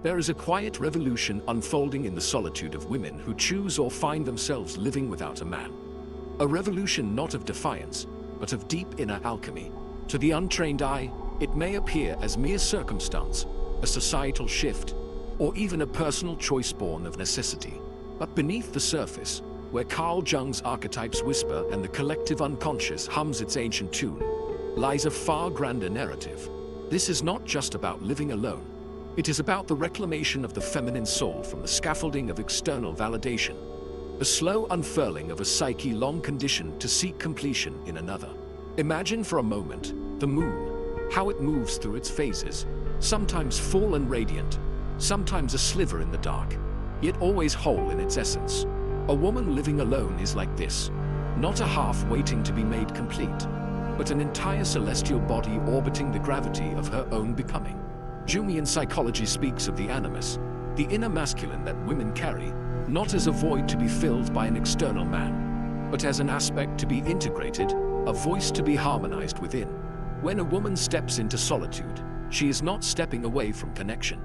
There is a quiet revolution unfolding in the solitude of women who choose or find themselves living without a man. A revolution not of defiance, but of deep inner alchemy. To the untrained eye, it may appear as mere circumstance, a societal shift, or even a personal choice born of necessity. But beneath the surface, where Carl Jung's archetypes whisper and the collective unconscious hums its ancient tune, lies a far grander narrative. This is not just about living alone. It is about the reclamation of the feminine soul from the scaffolding of external validation, the slow unfurling of a psyche long conditioned to seek completion in another. Imagine for a moment the moon, how it moves through its phases, sometimes full and radiant, sometimes a sliver in the dark, yet always whole in its essence. A woman living alone is like this, not a half waiting to be made complete, but an entire celestial body orbiting the gravity of her own becoming. Jungian psychology speaks of the animus, the inner masculine that women carry, not as a void to be filled by an external man, but as an aspect to be integrated, a voice to be harmonized within. When a woman steps into solitude, she is not stepping away from connection.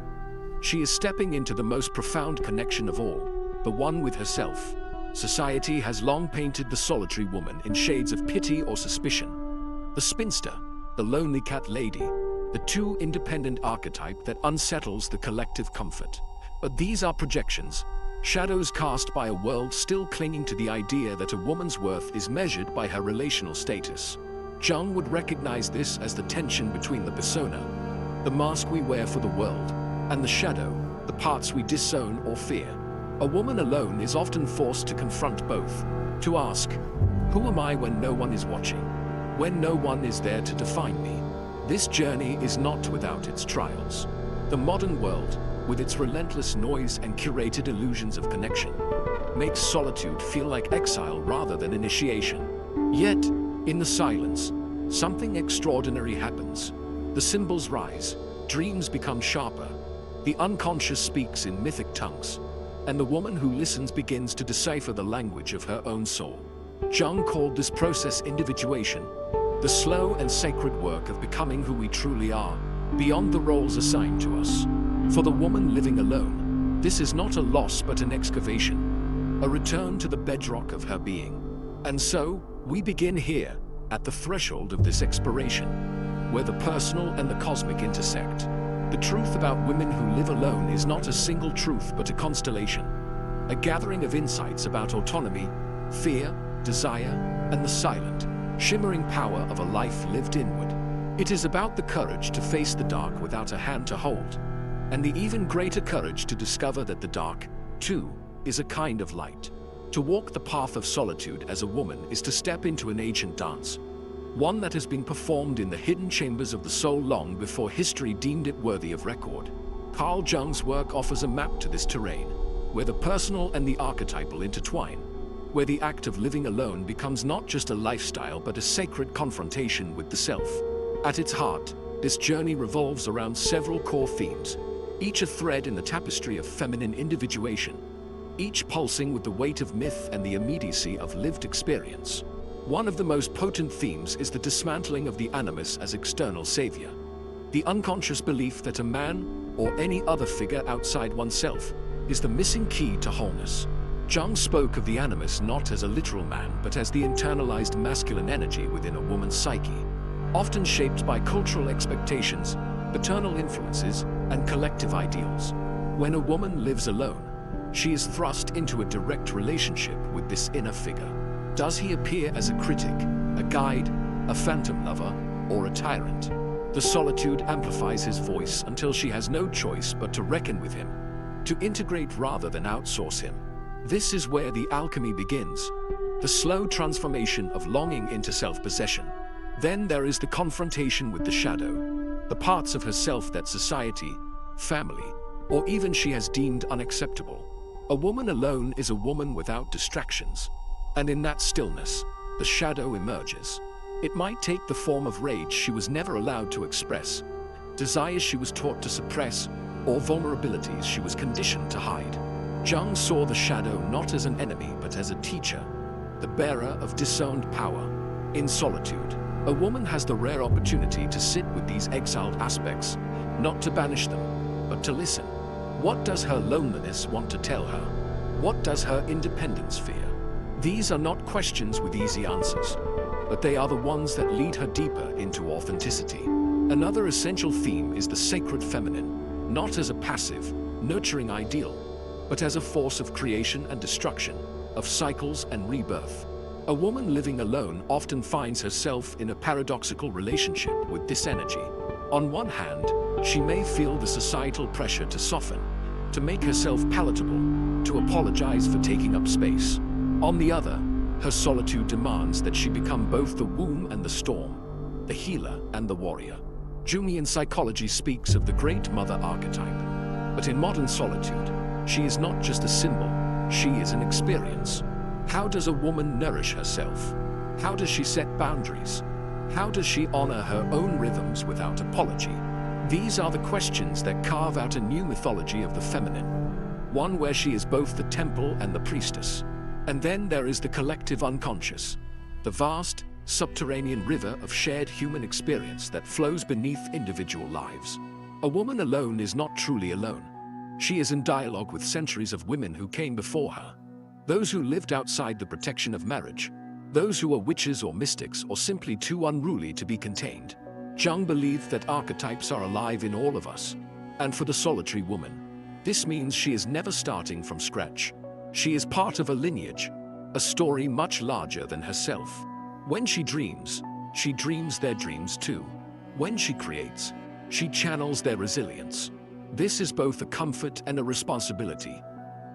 She is stepping into the most profound connection of all, the one with herself. Society has long painted the solitary woman in shades of pity or suspicion. The spinster, the lonely cat lady, the too independent archetype that unsettles the collective comfort. But these are projections, shadows cast by a world still clinging to the idea that a woman's worth is measured by her relational status. Jung would recognize this as the tension between the persona, the mask we wear for the world, and the shadow, the parts we disown or fear. A woman alone is often forced to confront both, to ask, who am I when no one is watching, when no one is there to define me? This journey is not without its trials. The modern world, with its relentless noise and curated illusions of connection, makes solitude feel like exile rather than initiation. Yet, in the silence, something extraordinary happens. The symbols rise, dreams become sharper, the unconscious speaks in mythic tongues, and the woman who listens begins to decipher the language of her own soul. Jung called this process individuation, the slow and sacred work of becoming who we truly are, beyond the roles assigned to us. For the woman living alone, this is not a loss but an excavation, a return to the bedrock of her being. And so, we begin here, at the threshold of this exploration, where the personal and the cosmic intersect. The truth about women who live alone is not a single truth but a constellation, a gathering of insights about autonomy, fear, desire, and the silent, shimmering power of a life lived inward. It is about the courage to face the dark without a hand to hold, and the even greater courage to discover that the dark, too, is a kind of light. To walk the path of solitude as a woman is to step into an ancient dance, one that has been performed in the hidden chambers of the soul long before history deemed it worthy of record. Carl Jung's work offers a map to this terrain, where the personal and the archetypal intertwine, where the act of living alone becomes not just a lifestyle but a sacred confrontation with the self. At its heart, this journey revolves around several core themes, each a thread in the tapestry of feminine individuation, each pulsing with the weight of myth and the immediacy of lived experience. One of the most potent themes is the dismantling of the animus as external savior, the unconscious belief that a man, or any other figure outside oneself, is the missing key to wholeness. Jung spoke of the animus not as a literal man but as the internalized masculine energy within a woman's psyche, often shaped by cultural expectations, paternal influences, and collective ideals. When a woman lives alone, she is thrust into a direct relationship with this inner figure. Does he appear as a critic, a guide, a phantom lover, or a tyrant? The solitude amplifies his voice until she has no choice but to reckon with him, to integrate rather than outsource him. This is where the alchemy begins, the slow transformation of longing into self-possession. Then there is the confrontation with the shadow, the parts of herself that society, family, or even she has deemed unacceptable. A woman alone is a woman without distractions, and in that stillness, the shadow emerges. It might take the form of rage she was never allowed to express, desires she was taught to suppress, or vulnerabilities she was conditioned to hide. Jung saw the shadow not as an enemy but as a teacher, the bearer of disowned power. In solitude, a woman has the rare opportunity to sit with these exiled aspects, not to banish them, but to listen. What does her loneliness want to tell her? What does her independence fear? These are not questions with easy answers, but they are the ones that lead her deeper into authenticity. Another essential theme is the sacred feminine, not as a passive, nurturing ideal, but as a force of creation and destruction, of cycles and rebirth. A woman living alone often finds herself in a paradoxical relationship with this energy. On one hand, she may feel the societal pressure to soften, to make herself palatable, to apologize for taking up space. On the other, her solitude demands that she become both the womb and the storm, the healer and the warrior. Jungian psychology speaks of the great mother archetype. But in modern solitude, she is not just a symbol, she is an experience. How does a woman nourish herself? How does she set boundaries? How does she honor her own rhythms without apology? These are the questions that carve out a new mythology of the feminine, one where she is both the temple and the priestess. And then there is the collective unconscious, the vast, subterranean river of shared human experience that flows beneath individual lives. A woman alone is not truly alone. She is in dialogue with centuries of women who came before her. Those who lived outside the protection of marriage, those who were witches or mystics or simply too unruly to be contained. Jung believed that archetypes are alive in all of us. And for the solitary woman, this means she is never starting from scratch. She is part of a lineage, a story much larger than herself. When she dreams their dreams too. When she creates, she channels their resilience. This is both a comfort and a responsibility,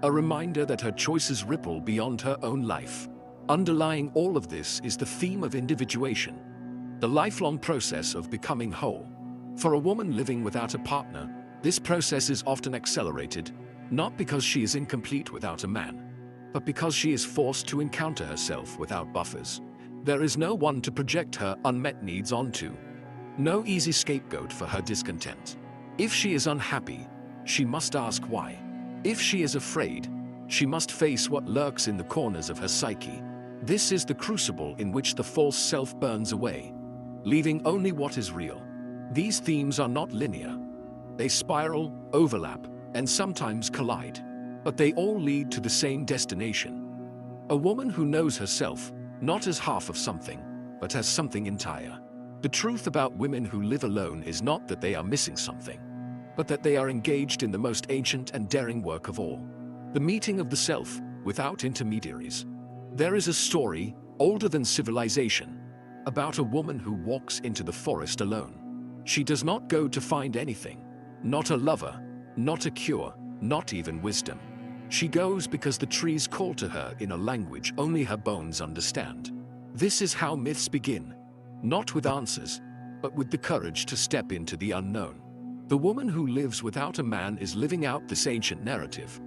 a reminder that her choices ripple beyond her own life. Underlying all of this is the theme of individuation, the lifelong process of becoming whole. For a woman living without a partner, this process is often accelerated, not because she is incomplete without a man, but because she is forced to encounter herself without buffers. There is no one to project her unmet needs onto, no easy scapegoat for her discontent. If she is unhappy, she must ask why. If she is afraid, she must face what lurks in the corners of her psyche. This is the crucible in which the false self burns away, leaving only what is real. These themes are not linear. They spiral, overlap, and sometimes collide, but they all lead to the same destination. A woman who knows herself, not as half of something, but as something entire. The truth about women who live alone is not that they are missing something, but that they are engaged in the most ancient and daring work of all, the meeting of the self, without intermediaries. There is a story, older than civilization, about a woman who walks into the forest alone. She does not go to find anything, not a lover, not a cure, not even wisdom. She goes because the trees call to her in a language only her bones understand. This is how myths begin, not with answers, but with the courage to step into the unknown. The woman who lives without a man is living out this ancient narrative,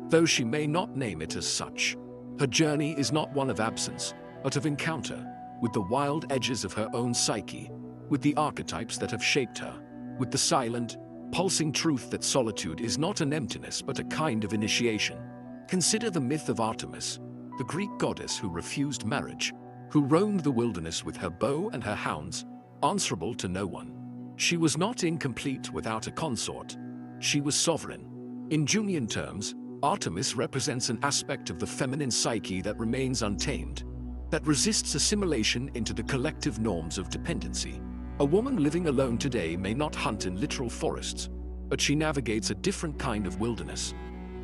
though she may not name it as such. Her journey is not one of absence, but of encounter, with the wild edges of her own psyche, with the archetypes that have shaped her, with the silent, pulsing truth that solitude is not an emptiness but a kind of initiation. Consider the myth of Artemis, the Greek goddess who refused marriage, who roamed the wilderness with her bow and her hounds, answerable to no one. She was not incomplete without a consort. She was sovereign. In Jungian terms, Artemis represents an aspect of the feminine psyche that remains untamed, that resists assimilation into the collective norms of dependency. A woman living alone today may not hunt in literal forests, but she navigates a different kind of wilderness.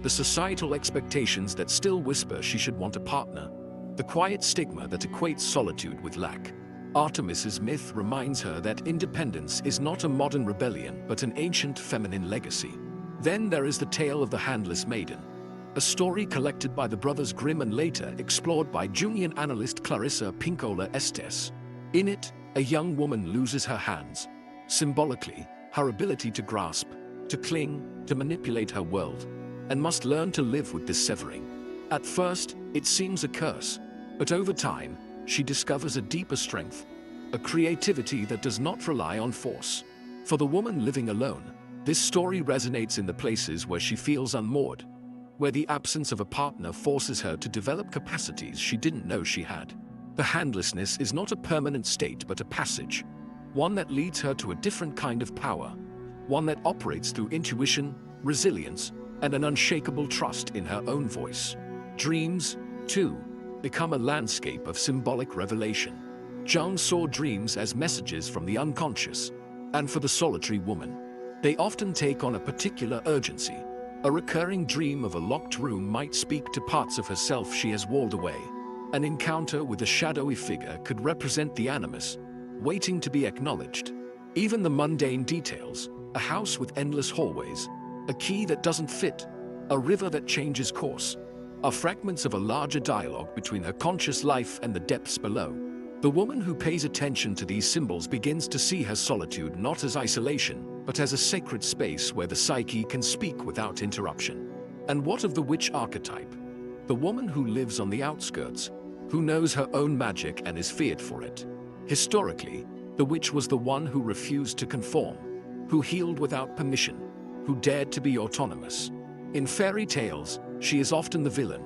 The societal expectations that still whisper she should want a partner, the quiet stigma that equates solitude with lack. Artemis's myth reminds her that independence is not a modern rebellion but an ancient feminine legacy. Then there is the tale of the handless maiden, a story collected by the brothers Grimm and later explored by Jungian analyst Clarissa Pinkola Estes. In it, a young woman loses her hands, symbolically, her ability to grasp, to cling, to manipulate her world, and must learn to live with this severing. At first, it seems a curse, but over time, she discovers a deeper strength, a creativity that does not rely on force. For the woman living alone, this story resonates in the places where she feels unmoored, where the absence of a partner forces her to develop capacities she didn't know she had. The handlessness is not a permanent state but a passage, one that leads her to a different kind of power, one that operates through intuition, resilience, and an unshakable trust in her own voice. Dreams, too, become a landscape of symbolic revelation. Jung saw dreams as messages from the unconscious, and for the solitary woman, they often take on a particular urgency. A recurring dream of a locked room might speak to parts of herself she has walled away. An encounter with a shadowy figure could represent the animus, waiting to be acknowledged. Even the mundane details, a house with endless hallways, a key that doesn't fit, a river that changes course, are fragments of a larger dialogue between her conscious life and the depths below. The woman who pays attention to these symbols begins to see her solitude not as isolation, but as a sacred space where the psyche can speak without interruption. And what of the witch archetype? The woman who lives on the outskirts, who knows her own magic and is feared for it. Historically, the witch was the one who refused to conform, who healed without permission, who dared to be autonomous. In fairy tales, she is often the villain,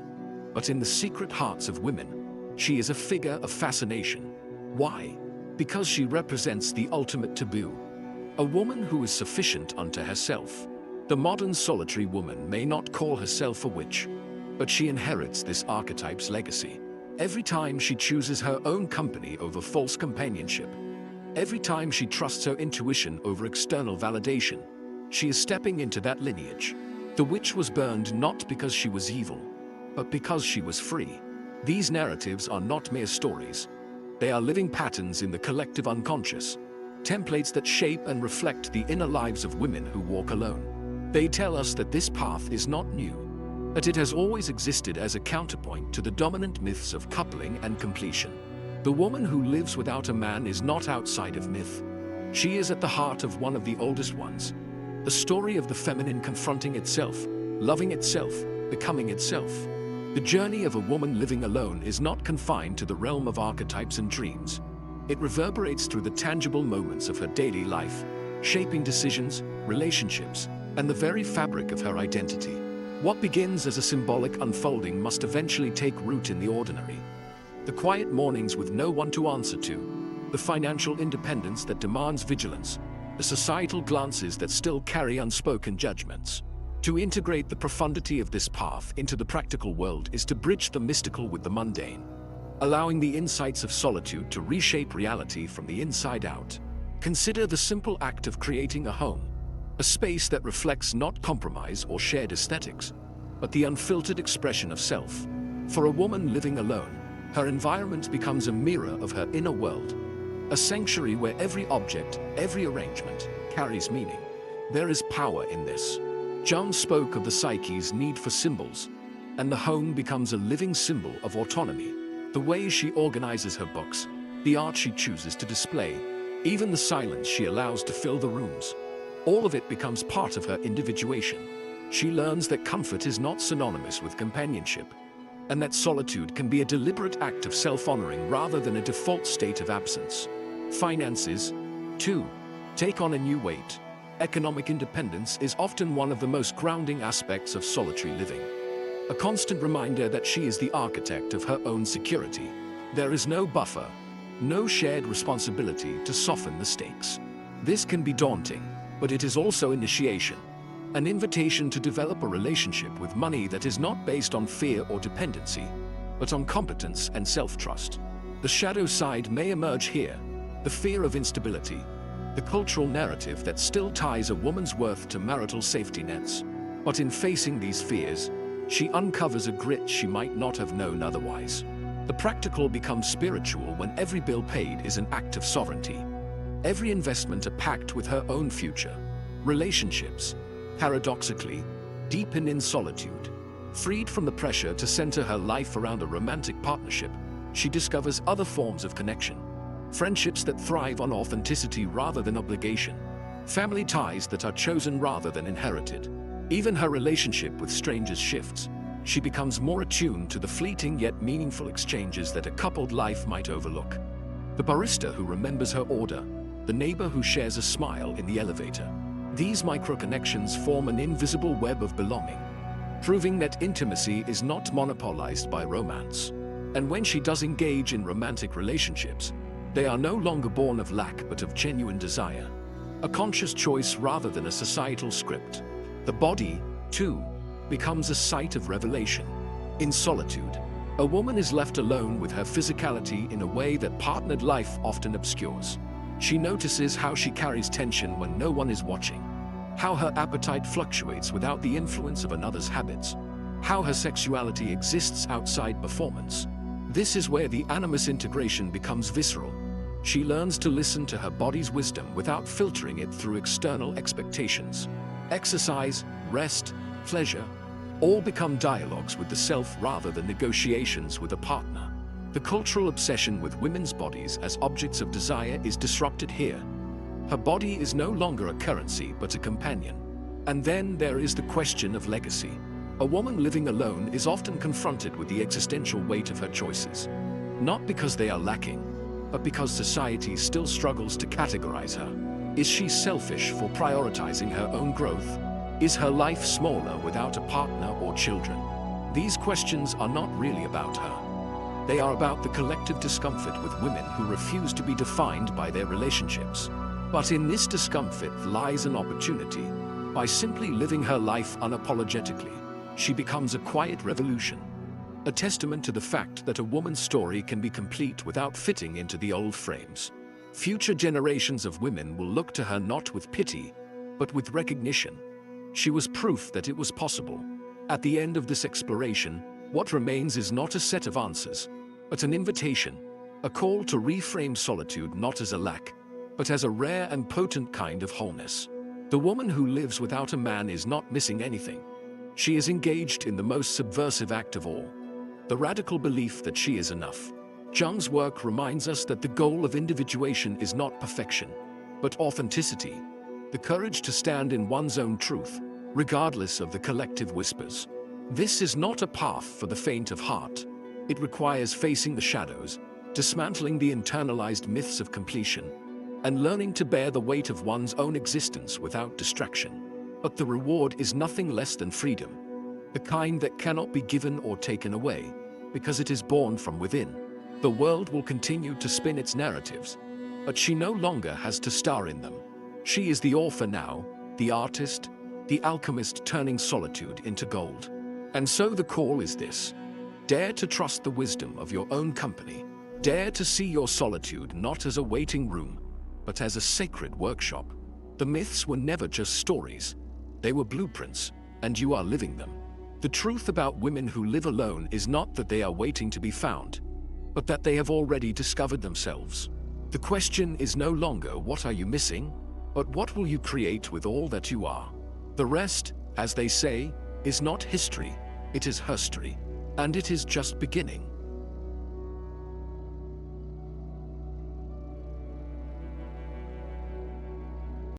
but in the secret hearts of women, she is a figure of fascination. Why? Because she represents the ultimate taboo. A woman who is sufficient unto herself. The modern solitary woman may not call herself a witch, but she inherits this archetype's legacy. Every time she chooses her own company over false companionship, every time she trusts her intuition over external validation, she is stepping into that lineage. The witch was burned not because she was evil, but because she was free. These narratives are not mere stories. They are living patterns in the collective unconscious, templates that shape and reflect the inner lives of women who walk alone. They tell us that this path is not new, that it has always existed as a counterpoint to the dominant myths of coupling and completion. The woman who lives without a man is not outside of myth. She is at the heart of one of the oldest ones. The story of the feminine confronting itself, loving itself, becoming itself. The journey of a woman living alone is not confined to the realm of archetypes and dreams. It reverberates through the tangible moments of her daily life, shaping decisions, relationships, and the very fabric of her identity. What begins as a symbolic unfolding must eventually take root in the ordinary. The quiet mornings with no one to answer to, the financial independence that demands vigilance, the societal glances that still carry unspoken judgments. To integrate the profundity of this path into the practical world is to bridge the mystical with the mundane, allowing the insights of solitude to reshape reality from the inside out. Consider the simple act of creating a home, a space that reflects not compromise or shared aesthetics, but the unfiltered expression of self. For a woman living alone, her environment becomes a mirror of her inner world, a sanctuary where every object, every arrangement, carries meaning. There is power in this. Jung spoke of the psyche's need for symbols, and the home becomes a living symbol of autonomy. The way she organizes her books, the art she chooses to display, even the silence she allows to fill the rooms. All of it becomes part of her individuation. She learns that comfort is not synonymous with companionship, and that solitude can be a deliberate act of self-honoring rather than a default state of absence. Finances, too, take on a new weight. Economic independence is often one of the most grounding aspects of solitary living. A constant reminder that she is the architect of her own security. There is no buffer, no shared responsibility to soften the stakes. This can be daunting, but it is also initiation, an invitation to develop a relationship with money that is not based on fear or dependency, but on competence and self-trust. The shadow side may emerge here, the fear of instability, the cultural narrative that still ties a woman's worth to marital safety nets. But in facing these fears, she uncovers a grit she might not have known otherwise. The practical becomes spiritual when every bill paid is an act of sovereignty. Every investment a pact with her own future. Relationships, paradoxically, deepen in solitude. Freed from the pressure to center her life around a romantic partnership, she discovers other forms of connection. Friendships that thrive on authenticity rather than obligation. Family ties that are chosen rather than inherited. Even her relationship with strangers shifts. She becomes more attuned to the fleeting yet meaningful exchanges that a coupled life might overlook. The barista who remembers her order, the neighbor who shares a smile in the elevator. These micro-connections form an invisible web of belonging, proving that intimacy is not monopolized by romance. And when she does engage in romantic relationships, they are no longer born of lack but of genuine desire. A conscious choice rather than a societal script. The body, too, becomes a site of revelation. In solitude, a woman is left alone with her physicality in a way that partnered life often obscures. She notices how she carries tension when no one is watching, how her appetite fluctuates without the influence of another's habits, how her sexuality exists outside performance. This is where the animus integration becomes visceral. She learns to listen to her body's wisdom without filtering it through external expectations. Exercise, rest, pleasure, all become dialogues with the self rather than negotiations with a partner. The cultural obsession with women's bodies as objects of desire is disrupted here. Her body is no longer a currency but a companion. And then there is the question of legacy. A woman living alone is often confronted with the existential weight of her choices. Not because they are lacking, but because society still struggles to categorize her. Is she selfish for prioritizing her own growth? Is her life smaller without a partner or children? These questions are not really about her. They are about the collective discomfort with women who refuse to be defined by their relationships. But in this discomfort lies an opportunity. By simply living her life unapologetically, she becomes a quiet revolution. A testament to the fact that a woman's story can be complete without fitting into the old frames. Future generations of women will look to her not with pity, but with recognition. She was proof that it was possible. At the end of this exploration, what remains is not a set of answers, but an invitation, a call to reframe solitude not as a lack, but as a rare and potent kind of wholeness. The woman who lives without a man is not missing anything. She is engaged in the most subversive act of all, the radical belief that she is enough. Jung's work reminds us that the goal of individuation is not perfection, but authenticity, the courage to stand in one's own truth, regardless of the collective whispers. This is not a path for the faint of heart. It requires facing the shadows, dismantling the internalized myths of completion, and learning to bear the weight of one's own existence without distraction. But the reward is nothing less than freedom, the kind that cannot be given or taken away, because it is born from within. The world will continue to spin its narratives, but she no longer has to star in them. She is the author now, the artist, the alchemist turning solitude into gold. And so the call is this: dare to trust the wisdom of your own company. Dare to see your solitude not as a waiting room, but as a sacred workshop. The myths were never just stories. They were blueprints, and you are living them. The truth about women who live alone is not that they are waiting to be found, but that they have already discovered themselves. The question is no longer what are you missing, but what will you create with all that you are. The rest, as they say, is not history, it is herstory, and it is just beginning.